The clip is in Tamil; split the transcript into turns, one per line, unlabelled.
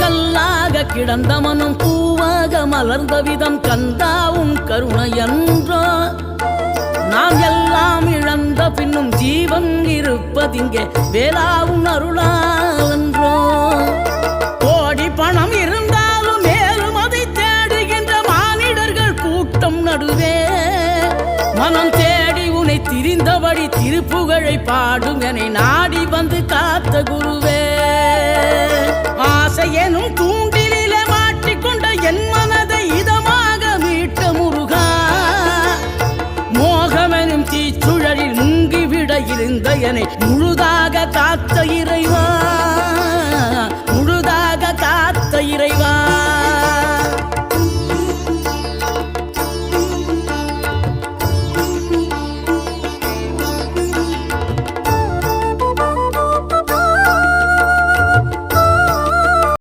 கல்லாக கிடந்த மனம் பூவாக மலர்ந்த விதம் கந்தாவும் கருணையன்றோ நாம் எல்லாம் இழந்த பின்னும் ஜீவன் இருப்பதிங்கே வேளாவும் அருளாவென்றோ கோடி பணம் இருந்தாலும் மேலும் அதை தேடுகின்ற மானிடர்கள் கூட்டம் நடுவே மனம் தேடி உனை திரிந்தபடி திருப்புகழை பாடும் என நாடி வந்து காத்த குருவே